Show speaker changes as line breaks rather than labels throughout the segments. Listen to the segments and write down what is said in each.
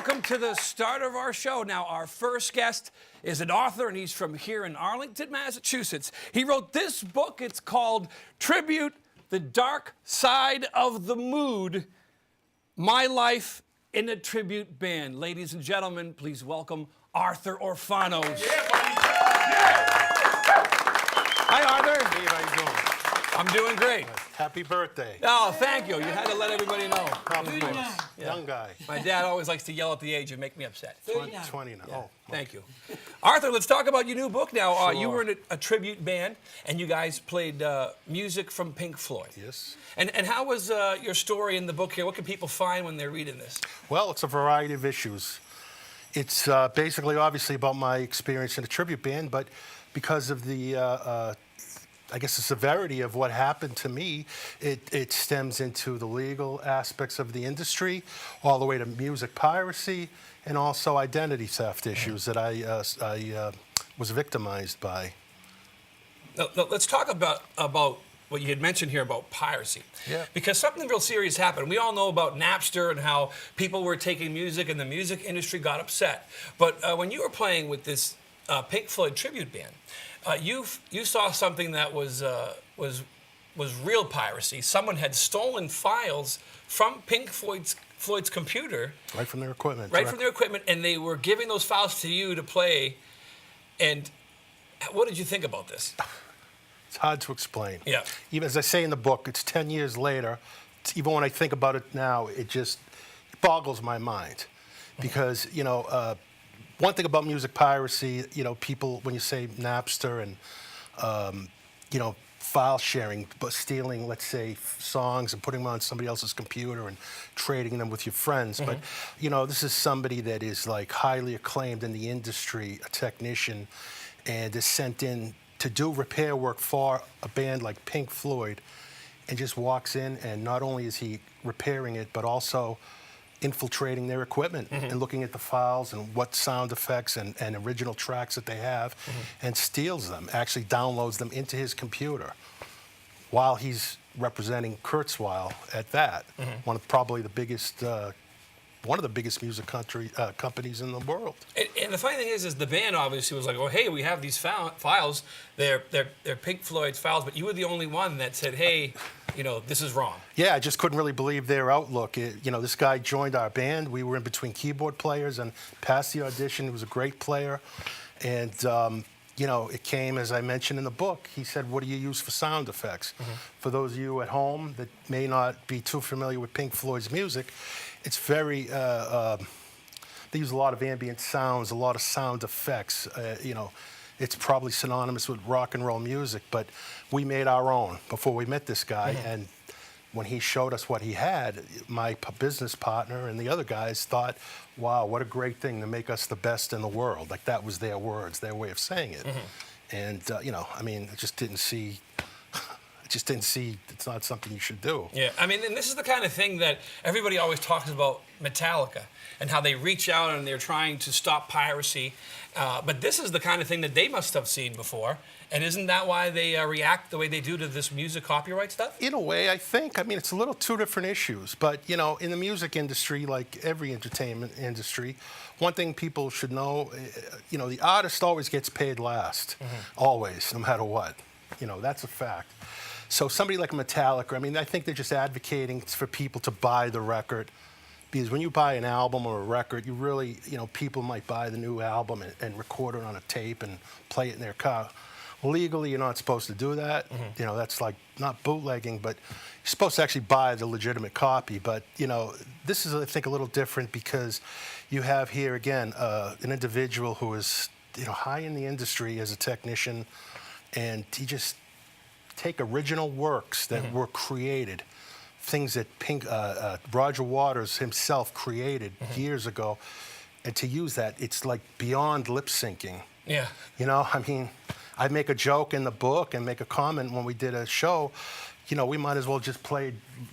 welcome to the start of our show. Now, our first guest is an author, and he's from here in Arlington, Massachusetts. He wrote this book. It's called Tribute, The Dark Side of the Mood, My Life in a Tribute Band. Ladies and gentlemen, please welcome Arthur Orfanos.
Yeah, buddy. Yeah.
Hi, Arthur.
Hey, how you doing?
I'm doing great.
Happy birthday.
Oh, thank you. You had to let everybody know.
Yeah. Young guy.
My dad always likes to yell at the age and make me upset.
20 now.
Yeah.
Oh,
Thank you. Arthur, let's talk about your new book now.
Sure.
You were in a tribute band, and you guys played music from Pink Floyd.
yes.
And how was your story in the book here? What can people find when they're reading this?
Well, it's a variety of issues. It's basically, obviously, about my experience in a tribute band, but because of the, I guess, the severity of what happened to me, it stems into the legal aspects of the industry, all the way to music piracy, and also identity theft issues that I was victimized by.
Now, let's talk about what you had mentioned here about piracy.
Yeah.
Because something real serious happened. We all know about Napster and how people were taking music and the music industry got upset. But when you were playing with this Pink Floyd tribute band, you saw something that was real piracy. Someone had stolen files from Pink Floyd's computer.
Right from their equipment.
Right from their equipment, and they were giving those files to you to play. And what did you think about this?
It's hard to explain.
Yeah.
Even as I say in the book, it's 10 years later. Even when I think about it now, it boggles my mind. Because, one thing about music piracy, people, when you say Napster and, file sharing, but stealing, let's say, songs and putting them on somebody else's computer and trading them with your friends. But, this is somebody that is like highly acclaimed in the industry, a technician, and is sent in to do repair work for a band like Pink Floyd, and just walks in, and not only is he repairing it, but also infiltrating their equipment and looking at the files and what sound effects and original tracks that they have, and steals them, actually downloads them into his computer while he's representing Kurzweil at that, one of probably the biggest one of the biggest music companies in the world.
And the funny thing is the band obviously was like, "Oh, hey, we have these files. They're Pink Floyd's files," but you were the only one that said, "Hey, this is wrong."
Yeah, I just couldn't really believe their outlook. This guy joined our band. We were in between keyboard players and passed the audition. He was a great player, and it came, as I mentioned in the book. He said, "What do you use for sound effects?" For those of you at home that may not be too familiar with Pink Floyd's music, it's very, they use a lot of ambient sounds, a lot of sound effects. It's probably synonymous with rock and roll music, but we made our own before we met this guy. And when he showed us what he had, my business partner and the other guys thought, wow, what a great thing to make us the best in the world. Like, that was their words, their way of saying it. And, I just didn't see it's not something you should do.
Yeah, and this is the kind of thing that everybody always talks about Metallica and how they reach out and they're trying to stop piracy. But this is the kind of thing that they must have seen before. And isn't that why they react the way they do to this music copyright stuff?
In a way, I think. It's a little two different issues. But, in the music industry, like every entertainment industry, one thing people should know, the artist always gets paid last. Always, no matter what. That's a fact. So somebody like Metallica, I think they're just advocating for people to buy the record. Because when you buy an album or a record, you really, people might buy the new album and record it on a tape and play it in their car. Legally, you're not supposed to do that. That's like not bootlegging, but you're supposed to actually buy the legitimate copy. But, this is, I think, a little different because you have here, again, an individual who is, high in the industry as a technician, and he just take original works that were created, things that Roger Waters himself created years ago, and to use that, it's like beyond lip syncing.
Yeah.
I make a joke in the book and make a comment when we did a show, we might as well just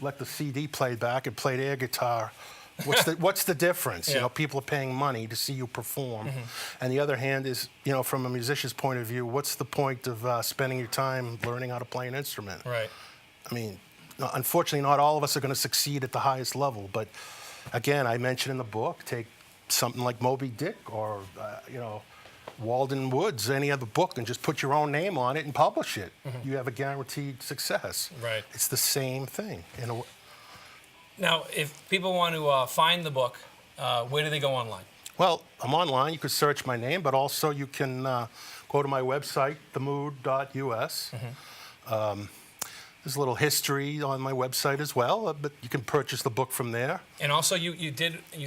let the CD play back and played air guitar. What's the difference?
Yeah.
People are paying money to see you perform. And the other hand is, from a musician's point of view, what's the point of spending your time learning how to play an instrument?
Right.
Unfortunately, not all of us are going to succeed at the highest level. But again, I mentioned in the book, take something like Moby Dick or, Walden Woods, any other book, and just put your own name on it and publish it. You have a guaranteed success.
Right.
It's the same thing.
Now, if people want to find the book, where do they go online?
Well, I'm online. You could search my name, but also you can go to my website, themood.us. There's a little history on my website as well, but you can purchase the book from there.
And also, you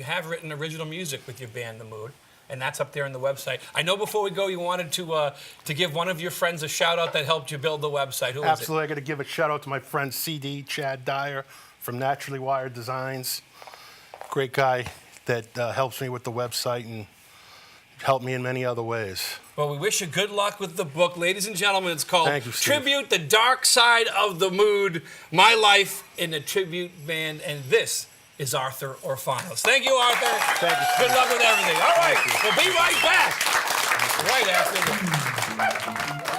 have written original music with your band, The Mood, and that's up there on the website. I know before we go, you wanted to give one of your friends a shout out that helped you build the website. Who is it?
Absolutely, I got to give a shout out to my friend CD Chad Dyer from Naturally Wired Designs. Great guy that helps me with the website and helped me in many other ways.
Well, we wish you good luck with the book. Ladies and gentlemen, it's called
Thank you, Steve.
Tribute, The Dark Side of the Mood, My Life in a Tribute Band, and this is Arthur Orfanos. Thank you, Arthur.
Thank you, Steve.
Good luck with everything. All right, we'll be right back. Right after this.